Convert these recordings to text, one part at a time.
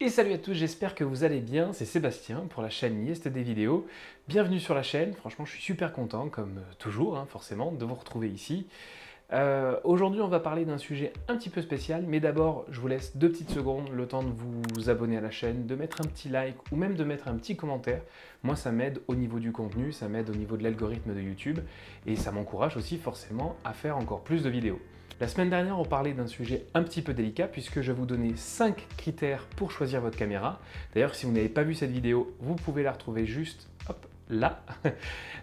Et salut à tous, j'espère que vous allez bien, c'est Sébastien pour la chaîne Nieste des vidéos. Bienvenue sur la chaîne, franchement je suis super content, comme toujours forcément, de vous retrouver ici. Aujourd'hui on va parler d'un sujet un petit peu spécial, mais d'abord je vous laisse 2 petites secondes, le temps de vous abonner à la chaîne, de mettre un petit like ou même de mettre un petit commentaire. Moi ça m'aide au niveau du contenu, ça m'aide au niveau de l'algorithme de YouTube, et ça m'encourage aussi forcément à faire encore plus de vidéos. La semaine dernière, on parlait d'un sujet un petit peu délicat puisque je vous donnais 5 critères pour choisir votre caméra. D'ailleurs, si vous n'avez pas vu cette vidéo, vous pouvez la retrouver juste hop, là.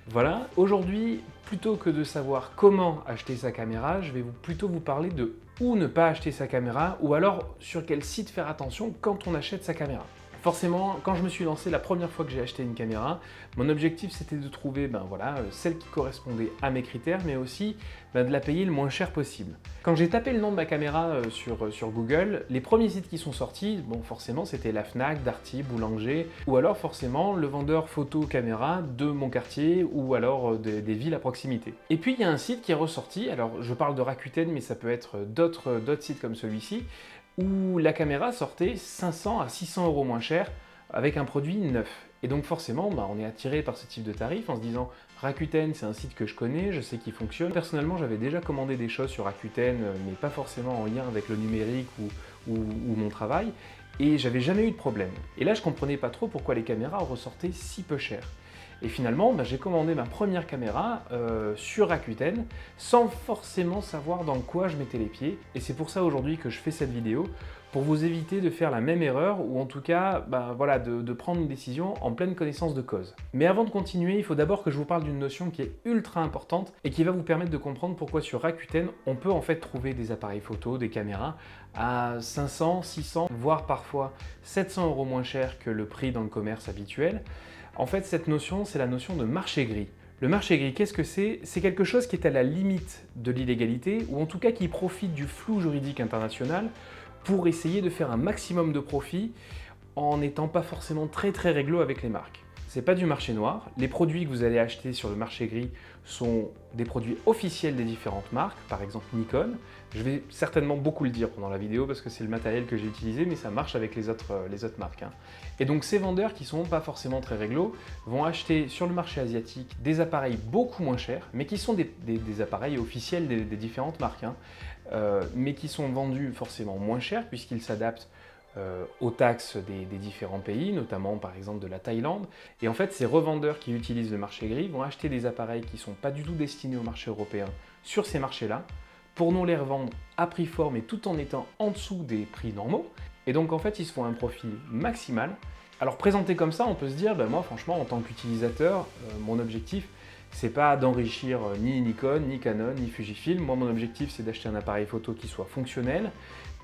Voilà, aujourd'hui, plutôt que de savoir comment acheter sa caméra, je vais plutôt vous parler de où ne pas acheter sa caméra ou alors sur quel site faire attention quand on achète sa caméra. Forcément, quand je me suis lancé la première fois que j'ai acheté une caméra, mon objectif c'était de trouver celle qui correspondait à mes critères, mais aussi de la payer le moins cher possible. Quand j'ai tapé le nom de ma caméra sur Google, les premiers sites qui sont sortis, bon forcément c'était la Fnac, Darty, Boulanger, ou alors forcément le vendeur photo caméra de mon quartier, ou alors des villes à proximité. Et puis il y a un site qui est ressorti, alors je parle de Rakuten, mais ça peut être d'autres sites comme celui-ci, où la caméra sortait 500 à 600 euros moins cher avec un produit neuf. Et donc forcément, on est attiré par ce type de tarif en se disant Rakuten, c'est un site que je connais, je sais qu'il fonctionne. Personnellement, j'avais déjà commandé des choses sur Rakuten, mais pas forcément en lien avec le numérique ou mon travail, et j'avais jamais eu de problème. Et là, je comprenais pas trop pourquoi les caméras ressortaient si peu cher. Et finalement, j'ai commandé ma première caméra sur Rakuten sans forcément savoir dans quoi je mettais les pieds. Et c'est pour ça aujourd'hui que je fais cette vidéo, pour vous éviter de faire la même erreur ou en tout cas de prendre une décision en pleine connaissance de cause. Mais avant de continuer, il faut d'abord que je vous parle d'une notion qui est ultra importante et qui va vous permettre de comprendre pourquoi sur Rakuten, on peut en fait trouver des appareils photo, des caméras à 500, 600, voire parfois 700 euros moins cher que le prix dans le commerce habituel. En fait, cette notion, c'est la notion de marché gris. Le marché gris, qu'est-ce que c'est? C'est quelque chose qui est à la limite de l'illégalité, ou en tout cas qui profite du flou juridique international pour essayer de faire un maximum de profit en n'étant pas forcément très réglo avec les marques. C'est pas du marché noir. Les produits que vous allez acheter sur le marché gris sont des produits officiels des différentes marques, par exemple Nikon. Je vais certainement beaucoup le dire pendant la vidéo parce que c'est le matériel que j'ai utilisé, mais ça marche avec les autres marques. Et donc ces vendeurs qui sont pas forcément très réglo vont acheter sur le marché asiatique des appareils beaucoup moins chers, mais qui sont des appareils officiels des différentes marques, mais qui sont vendus forcément moins cher puisqu'ils s'adaptent aux taxes des différents pays, notamment par exemple de la Thaïlande. Et en fait, ces revendeurs qui utilisent le marché gris vont acheter des appareils qui ne sont pas du tout destinés au marché européen sur ces marchés-là, pour nous les revendre à prix fort, mais tout en étant en dessous des prix normaux. Et donc en fait, ils se font un profit maximal. Alors présenté comme ça, on peut se dire, moi franchement, en tant qu'utilisateur, mon objectif, c'est pas d'enrichir ni Nikon, ni Canon, ni Fujifilm. Moi, mon objectif, c'est d'acheter un appareil photo qui soit fonctionnel,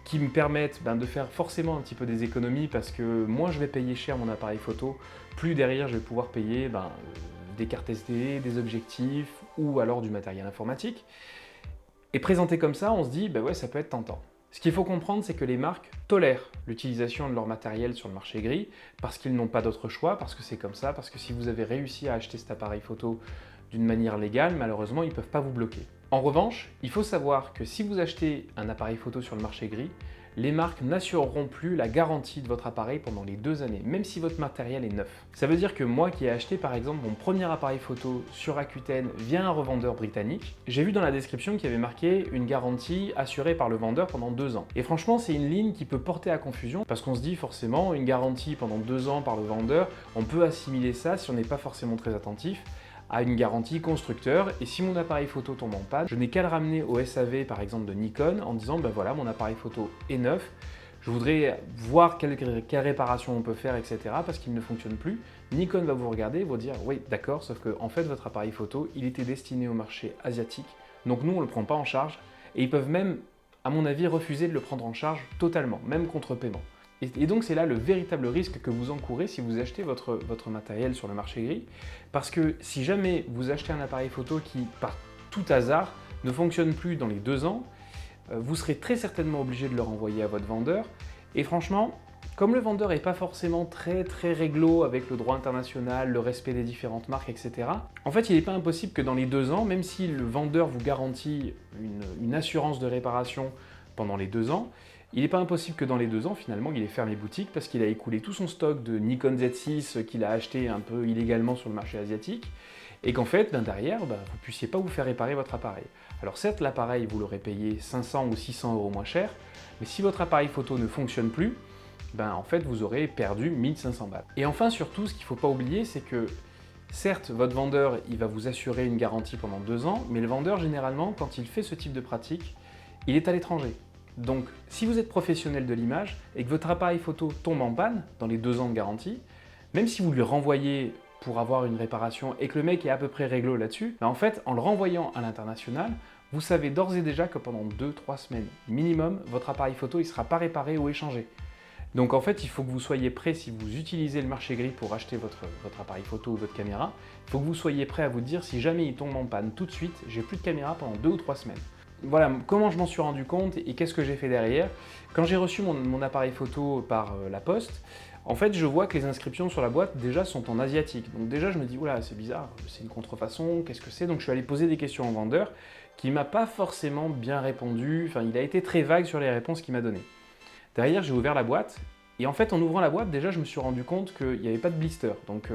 qui me permettent de faire forcément un petit peu des économies parce que moins je vais payer cher mon appareil photo, plus derrière je vais pouvoir payer des cartes SD, des objectifs ou alors du matériel informatique. Et présenté comme ça, on se dit ouais, ça peut être tentant. Ce qu'il faut comprendre, c'est que les marques tolèrent l'utilisation de leur matériel sur le marché gris parce qu'ils n'ont pas d'autre choix, parce que c'est comme ça, parce que si vous avez réussi à acheter cet appareil photo d'une manière légale, malheureusement, ils ne peuvent pas vous bloquer. En revanche, il faut savoir que si vous achetez un appareil photo sur le marché gris, les marques n'assureront plus la garantie de votre appareil pendant les 2 années, même si votre matériel est neuf. Ça veut dire que moi qui ai acheté par exemple mon premier appareil photo sur Rakuten via un revendeur britannique, j'ai vu dans la description qu'il y avait marqué une garantie assurée par le vendeur pendant 2 ans. Et franchement, c'est une ligne qui peut porter à confusion parce qu'on se dit forcément une garantie pendant 2 ans par le vendeur, on peut assimiler ça si on n'est pas forcément très attentif à une garantie constructeur, et si mon appareil photo tombe en panne, je n'ai qu'à le ramener au SAV par exemple de Nikon en disant voilà, mon appareil photo est neuf, je voudrais voir quelle réparation on peut faire, etc. parce qu'il ne fonctionne plus. Nikon va vous regarder et vous dire oui d'accord, sauf que en fait votre appareil photo il était destiné au marché asiatique, donc nous on ne le prend pas en charge, et ils peuvent même à mon avis refuser de le prendre en charge totalement, même contre paiement. Et donc c'est là le véritable risque que vous encourez si vous achetez votre matériel sur le marché gris, parce que si jamais vous achetez un appareil photo qui, par tout hasard, ne fonctionne plus dans les 2 ans, vous serez très certainement obligé de le renvoyer à votre vendeur. Et franchement, comme le vendeur n'est pas forcément très réglo avec le droit international, le respect des différentes marques, etc., en fait il n'est pas impossible que dans les 2 ans, même si le vendeur vous garantit une assurance de réparation pendant les 2 ans, il n'est pas impossible que dans les 2 ans, finalement, il ait fermé boutique parce qu'il a écoulé tout son stock de Nikon Z6 qu'il a acheté un peu illégalement sur le marché asiatique et qu'en fait, derrière, vous ne puissiez pas vous faire réparer votre appareil. Alors certes, l'appareil, vous l'aurez payé 500 ou 600 euros moins cher, mais si votre appareil photo ne fonctionne plus, en fait, vous aurez perdu 1500 balles. Et enfin, surtout, ce qu'il ne faut pas oublier, c'est que certes, votre vendeur, il va vous assurer une garantie pendant 2 ans, mais le vendeur, généralement, quand il fait ce type de pratique, il est à l'étranger. Donc, si vous êtes professionnel de l'image et que votre appareil photo tombe en panne dans les 2 ans de garantie, même si vous lui renvoyez pour avoir une réparation et que le mec est à peu près réglo là-dessus, en fait, en le renvoyant à l'international, vous savez d'ores et déjà que pendant 2-3 semaines minimum, votre appareil photo ne sera pas réparé ou échangé. Donc en fait, il faut que vous soyez prêt, si vous utilisez le marché gris pour acheter votre appareil photo ou votre caméra, il faut que vous soyez prêt à vous dire si jamais il tombe en panne tout de suite, j'ai plus de caméra pendant 2 ou 3 semaines. Voilà comment je m'en suis rendu compte et qu'est-ce que j'ai fait derrière. Quand j'ai reçu mon appareil photo par la poste, en fait je vois que les inscriptions sur la boîte déjà sont en asiatique. Donc déjà je me dis, oula c'est bizarre, c'est une contrefaçon, qu'est-ce que c'est? Donc je suis allé poser des questions au vendeur qui ne m'a pas forcément bien répondu, enfin il a été très vague sur les réponses qu'il m'a données. Derrière j'ai ouvert la boîte et en fait en ouvrant la boîte déjà je me suis rendu compte qu'il n'y avait pas de blister. Donc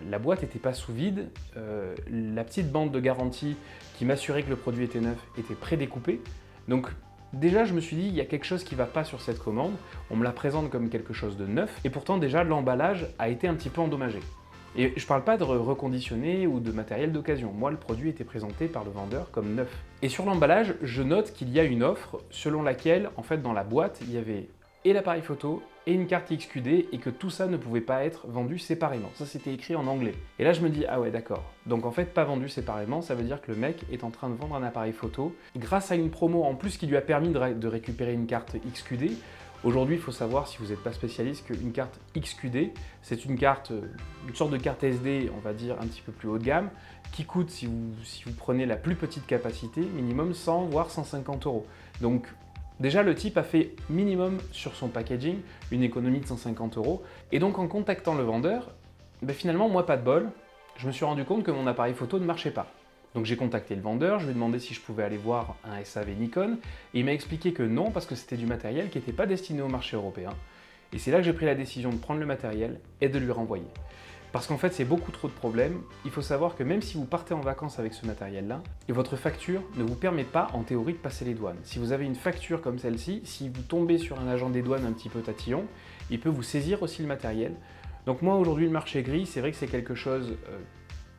la boîte n'était pas sous vide, la petite bande de garantie qui m'assurait que le produit était neuf était prédécoupée. Donc déjà je me suis dit il y a quelque chose qui ne va pas sur cette commande, on me la présente comme quelque chose de neuf et pourtant déjà l'emballage a été un petit peu endommagé. Et je ne parle pas de reconditionné ou de matériel d'occasion, moi le produit était présenté par le vendeur comme neuf. Et sur l'emballage, je note qu'il y a une offre selon laquelle en fait dans la boîte il y avait et l'appareil photo et une carte XQD et que tout ça ne pouvait pas être vendu séparément. Ça c'était écrit en anglais. Et là je me dis ah ouais d'accord. Donc en fait pas vendu séparément, ça veut dire que le mec est en train de vendre un appareil photo grâce à une promo en plus qui lui a permis de récupérer une carte XQD. Aujourd'hui, il faut savoir, si vous n'êtes pas spécialiste, qu'une carte XQD, c'est une sorte de carte SD, on va dire, un petit peu plus haut de gamme, qui coûte, si vous prenez la plus petite capacité, minimum 100 voire 150 euros. Donc déjà, le type a fait minimum sur son packaging une économie de 150 euros. Et donc en contactant le vendeur, finalement, moi pas de bol, je me suis rendu compte que mon appareil photo ne marchait pas. Donc j'ai contacté le vendeur, je lui ai demandé si je pouvais aller voir un SAV Nikon, et il m'a expliqué que non, parce que c'était du matériel qui n'était pas destiné au marché européen. Et c'est là que j'ai pris la décision de prendre le matériel et de lui renvoyer. Parce qu'en fait, c'est beaucoup trop de problèmes. Il faut savoir que même si vous partez en vacances avec ce matériel-là, et votre facture ne vous permet pas, en théorie, de passer les douanes. Si vous avez une facture comme celle-ci, si vous tombez sur un agent des douanes un petit peu tatillon, il peut vous saisir aussi le matériel. Donc moi, aujourd'hui, le marché gris, c'est vrai que c'est quelque chose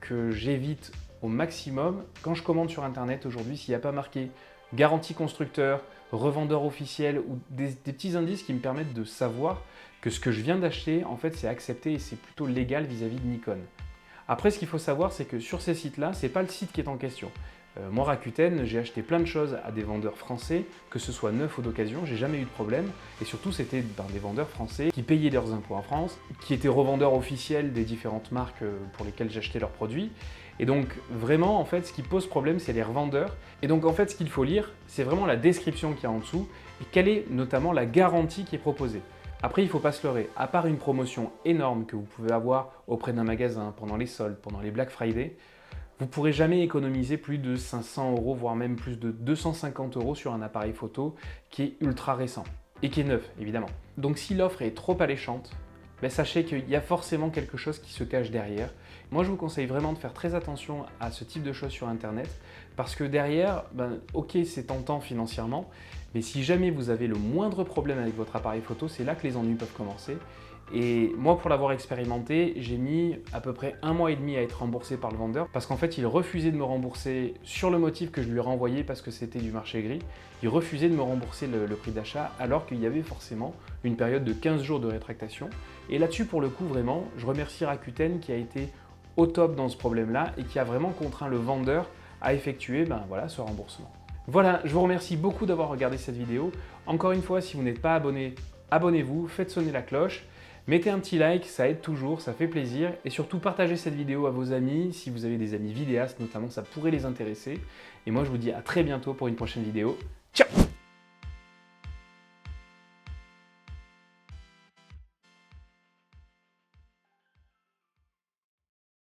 que j'évite au maximum. Quand je commande sur internet aujourd'hui, s'il n'y a pas marqué garantie constructeur, revendeur officiel ou des petits indices qui me permettent de savoir que ce que je viens d'acheter, en fait, c'est accepté et c'est plutôt légal vis-à-vis de Nikon. Après, ce qu'il faut savoir, c'est que sur ces sites-là, ce n'est pas le site qui est en question. Moi, Rakuten, j'ai acheté plein de choses à des vendeurs français, que ce soit neuf ou d'occasion, j'ai jamais eu de problème. Et surtout, c'était des vendeurs français qui payaient leurs impôts en France, qui étaient revendeurs officiels des différentes marques pour lesquelles j'achetais leurs produits. Et donc, vraiment, en fait, ce qui pose problème, c'est les revendeurs. Et donc, en fait, ce qu'il faut lire, c'est vraiment la description qu'il y a en dessous et quelle est notamment la garantie qui est proposée. Après, il ne faut pas se leurrer. À part une promotion énorme que vous pouvez avoir auprès d'un magasin pendant les soldes, pendant les Black Friday, vous ne pourrez jamais économiser plus de 500 euros, voire même plus de 250 euros sur un appareil photo qui est ultra récent et qui est neuf, évidemment. Donc si l'offre est trop alléchante, sachez qu'il y a forcément quelque chose qui se cache derrière. Moi, je vous conseille vraiment de faire très attention à ce type de choses sur Internet parce que derrière, ok, c'est tentant financièrement, mais si jamais vous avez le moindre problème avec votre appareil photo, c'est là que les ennuis peuvent commencer. Et moi, pour l'avoir expérimenté, j'ai mis à peu près 1 mois et demi à être remboursé par le vendeur parce qu'en fait, il refusait de me rembourser sur le motif que je lui ai renvoyé parce que c'était du marché gris. Il refusait de me rembourser le prix d'achat alors qu'il y avait forcément une période de 15 jours de rétractation. Et là-dessus, pour le coup, vraiment, je remercie Rakuten qui a été au top dans ce problème-là et qui a vraiment contraint le vendeur à effectuer ce remboursement. Voilà, je vous remercie beaucoup d'avoir regardé cette vidéo. Encore une fois, si vous n'êtes pas abonné, abonnez-vous, faites sonner la cloche. Mettez un petit like, ça aide toujours, ça fait plaisir. Et surtout, partagez cette vidéo à vos amis. Si vous avez des amis vidéastes notamment, ça pourrait les intéresser. Et moi, je vous dis à très bientôt pour une prochaine vidéo. Ciao!